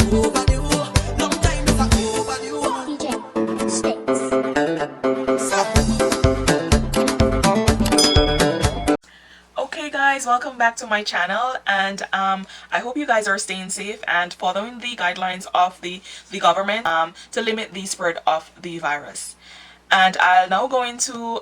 Okay guys, welcome back to my channel, and I hope you guys are staying safe and following the guidelines of the government to limit the spread of the virus. And I'll now go into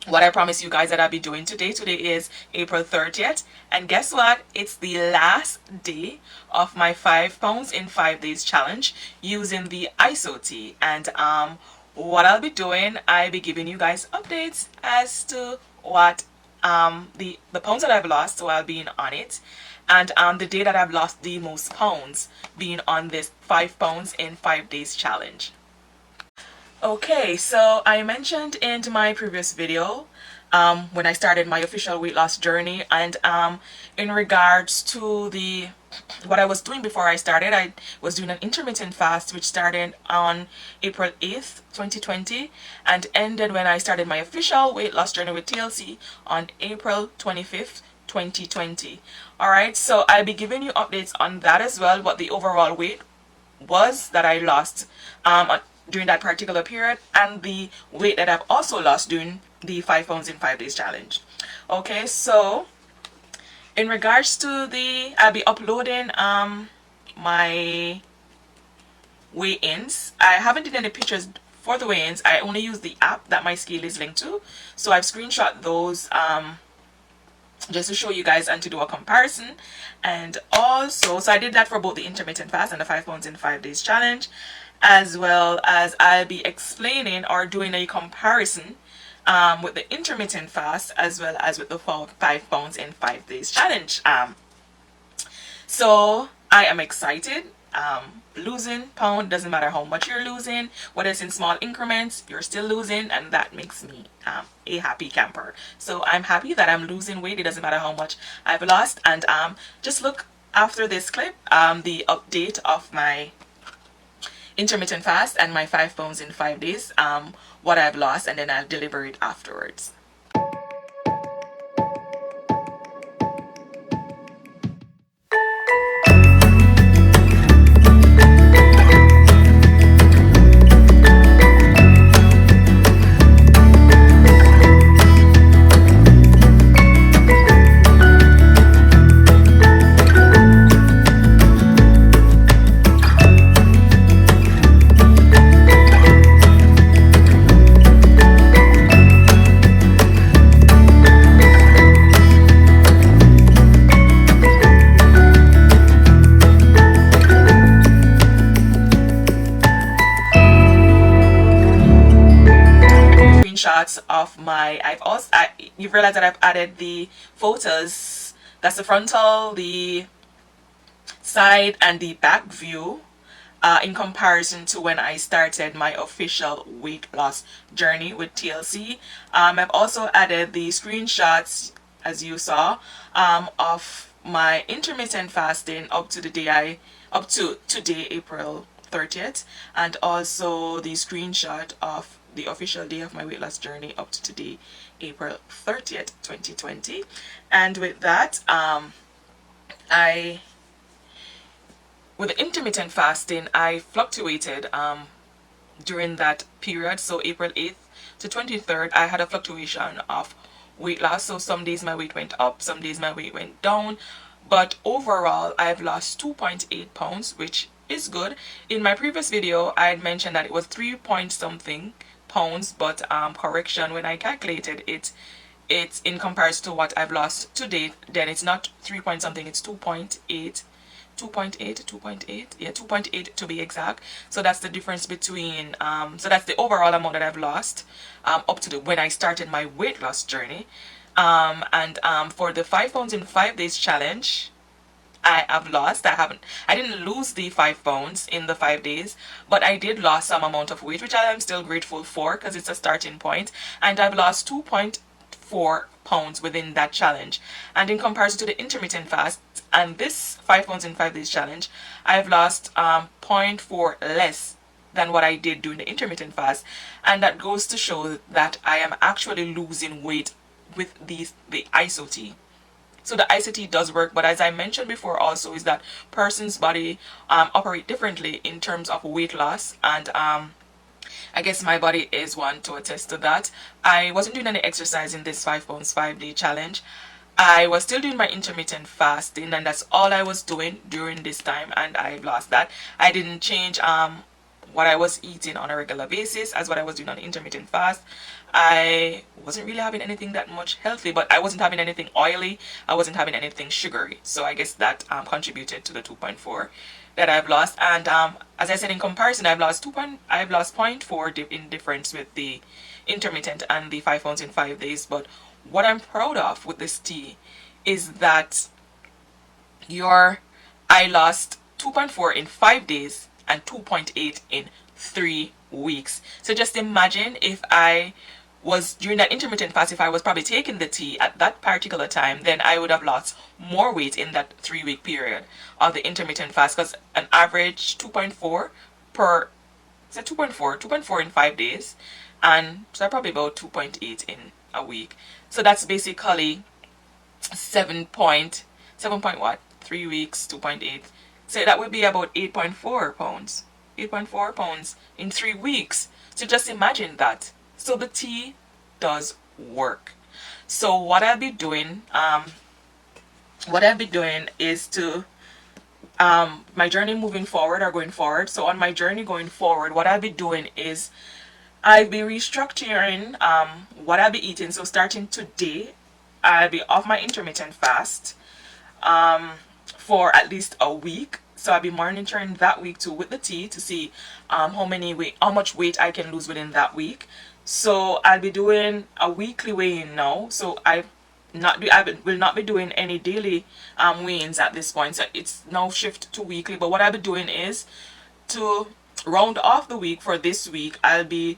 what I promised you guys that I'll be doing today. Today is April 30th, and guess what? It's the last day of my 5 pounds in 5 days challenge using the ISOT. And what I'll be doing, I'll be giving you guys updates as to what the pounds that I've lost while being on it, and the day that I've lost the most pounds being on this 5 pounds in 5 days challenge. Okay, so I mentioned in my previous video when I started my official weight loss journey, and in regards to what I was doing before I started, I was doing an intermittent fast which started on April 8th 2020 and ended when I started my official weight loss journey with TLC on April 25th 2020. Alright, so I'll be giving you updates on that as well, what the overall weight was that I lost during that particular period, and the weight that I've also lost during the 5 pounds in 5 days challenge. Okay, so in regards to I'll be uploading my weigh-ins. I haven't did any pictures for the weigh-ins. I only use the app that my scale is linked to, so I've screenshot those just to show you guys and to do a comparison. And also, so I did that for both the intermittent fast and the 5 pounds in 5 days challenge, as well as I'll be explaining or doing a comparison with the intermittent fast as well as with the 5 pounds in 5 days challenge. So I am excited. Losing pound doesn't matter how much you're losing, whether it's in small increments, you're still losing, and that makes me a happy camper. So I'm happy that I'm losing weight. It doesn't matter how much I've lost. And just look after this clip, the update of my intermittent fast and my 5 pounds in 5 days, what I've lost, and then I'll deliver it afterwards. Shots of my you've realized that I've added the photos. That's the frontal, the side, and the back view in comparison to when I started my official weight loss journey with TLC. I've also added the screenshots, as you saw, of my intermittent fasting up to today, April 30th, and also the screenshot of the official day of my weight loss journey up to today, April 30th 2020. And with that, with the intermittent fasting, I fluctuated during that period. So April 8th to 23rd, I had a fluctuation of weight loss. So some days my weight went up, some days my weight went down, but overall I've lost 2.8 pounds, which is good. In my previous video I had mentioned that it was 3 point something pounds, but correction, when I calculated it, it's in comparison to what I've lost to date, then it's not 3 point something, it's 2.8, yeah, 2.8 to be exact. So that's the difference between so that's the overall amount that I've lost up to when I started my weight loss journey. And for the 5 pounds in 5 days challenge, I have lost, I didn't lose the 5 pounds in the 5 days, but I did lose some amount of weight, which I am still grateful for because it's a starting point. And I've lost 2.4 pounds within that challenge. And in comparison to the intermittent fast and this 5 pounds in 5 days challenge, I've lost 0.4 less than what I did during the intermittent fast. And that goes to show that I am actually losing weight with the ISOT. So the ICT does work, but as I mentioned before also is that person's body operate differently in terms of weight loss, and I guess my body is one to attest to that. I wasn't doing any exercise in this 5 pounds 5 day challenge. I was still doing my intermittent fasting, and that's all I was doing during this time, and I lost that. I didn't change what I was eating on a regular basis as what I was doing on the intermittent fast. I wasn't really having anything that much healthy, but I wasn't having anything oily. I wasn't having anything sugary. So I guess that contributed to the 2.4 that I've lost. And as I said, in comparison, I've lost I've lost 0.4 in difference with the intermittent and the 5 pounds in 5 days. But what I'm proud of with this tea is that I lost 2.4 in 5 days and 2.8 in 3 weeks. So just imagine if I was during that intermittent fast, if I was probably taking the tea at that particular time, then I would have lost more weight in that 3 week period of the intermittent fast, because an average 2.4 per, so 2.4 in 5 days, and so probably about 2.8 in a week. So that's basically 7 point what? 3 weeks, 2.8. So that would be about 8.4 pounds. 8.4 pounds in 3 weeks. So just imagine that. So the tea does work. So what I'll be doing, is to my journey moving forward or going forward. So on my journey going forward, what I'll be doing is I'll be restructuring what I'll be eating. So starting today, I'll be off my intermittent fast for at least a week. So I'll be monitoring that week too with the tea to see how much weight I can lose within that week. So I'll be doing a weekly weigh-in now. So I will not be doing any daily weigh-ins at this point. So it's now shift to weekly. But what I'll be doing is to round off the week for this week, I'll be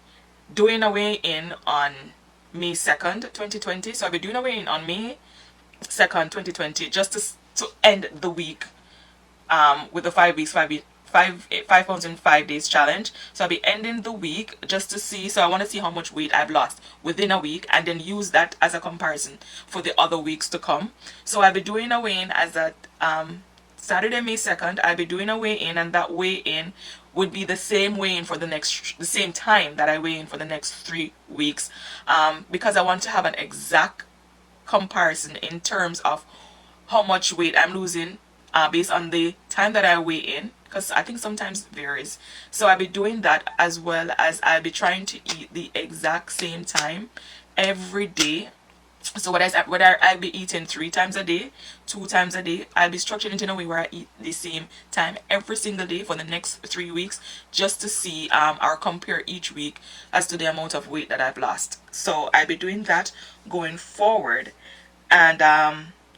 doing a weigh-in on May 2nd, 2020. So I'll be doing a weigh-in on May 2nd, 2020, just to end the week with the 5 weeks, 5 pounds in 5 days challenge. So I'll be ending the week just to see. So I want to see how much weight I've lost within a week, and then use that as a comparison for the other weeks to come. So I'll be doing a weigh-in as at Saturday, May 2nd. I'll be doing a weigh-in, and that weigh-in would be the same weigh-in for the same time that I weigh in for the next 3 weeks, because I want to have an exact comparison in terms of how much weight I'm losing based on the time that I weigh in, because I think sometimes it varies. So I'll be doing that, as well as I'll be trying to eat the exact same time every day. So whether I'll be eating 3 times a day, 2 times a day, I'll be structuring it in a way where I eat the same time every single day for the next 3 weeks, just to see or compare each week as to the amount of weight that I've lost. So I'll be doing that going forward, and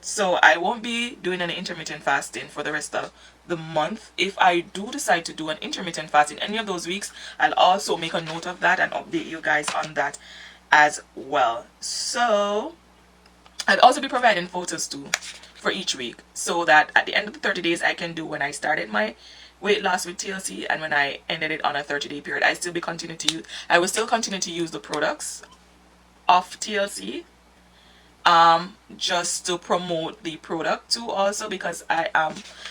so I won't be doing any intermittent fasting for the rest of the month. If I do decide to do an intermittent fast in any of those weeks, I'll also make a note of that and update you guys on that as well. So I'll also be providing photos too for each week, so that at the end of the 30 days I can do when I started my weight loss with TLC and when I ended it on a 30-day period. I will still continue to use the products of TLC just to promote the product too, also because I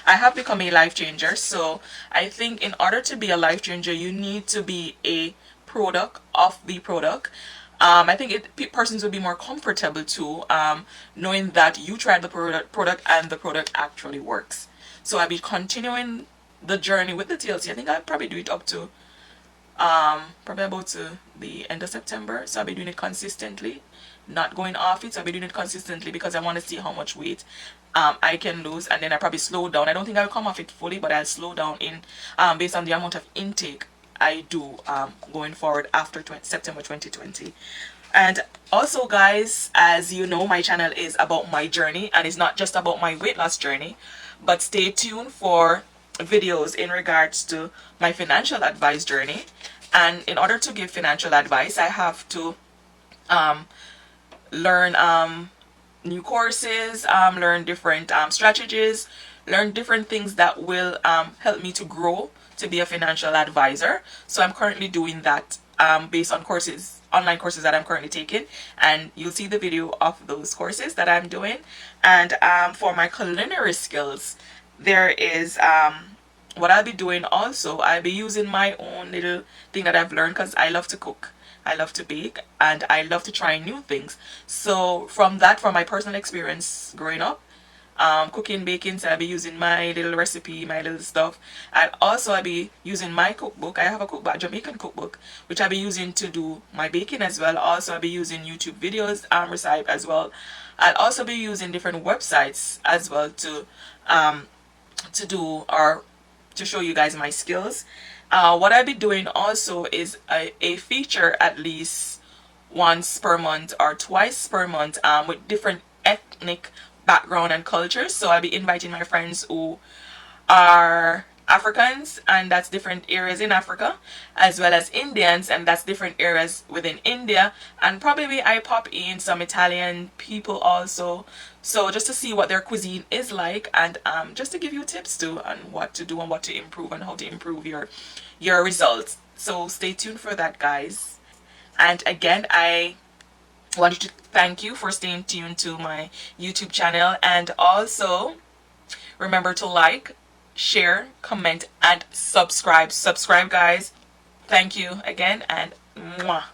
have become a life changer. So I think in order to be a life changer, you need to be a product of the product. I think persons would be more comfortable too, knowing that you tried the product and the product actually works. So I'll be continuing the journey with the TLC. I think I'll probably do it up to probably about to the end of September. So I'll be doing it consistently, not going off it. So I'll be doing it consistently because I want to see how much weight I can lose, and then I probably slow down. I don't think I'll come off it fully, but I'll slow down in based on the amount of intake I do going forward after September 2020. And also, guys, as you know, my channel is about my journey, and it's not just about my weight loss journey, but stay tuned for videos in regards to my financial advice journey. And in order to give financial advice, I have to learn new courses, learn different strategies, learn different things that will help me to grow to be a financial advisor. So I'm currently doing that based on online courses that I'm currently taking, and you'll see the video of those courses that I'm doing. And for my culinary skills, there is what I'll be doing also. I'll be using my own little thing that I've learned, because I love to cook, I love to bake, and I love to try new things. So from my personal experience growing up, cooking, baking, so I'll be using my little recipe, my little stuff. And also I'll be using my cookbook. I have a cookbook, Jamaican cookbook, which I'll be using to do my baking as well. Also I'll be using YouTube videos, recipe as well. I'll also be using different websites as well to do, or to show you guys my skills. What I'll be doing also is a feature at least once per month or twice per month, with different ethnic background and cultures. So I'll be inviting my friends who are Africans, and that's different areas in Africa, as well as Indians, and that's different areas within India. And probably I pop in some Italian people also, so just to see what their cuisine is like, and just to give you tips too on what to do and what to improve and how to improve your results. So stay tuned for that, guys. And again, I wanted to thank you for staying tuned to my YouTube channel, and also remember to like, share, comment, and subscribe, guys. Thank you again, and mwah.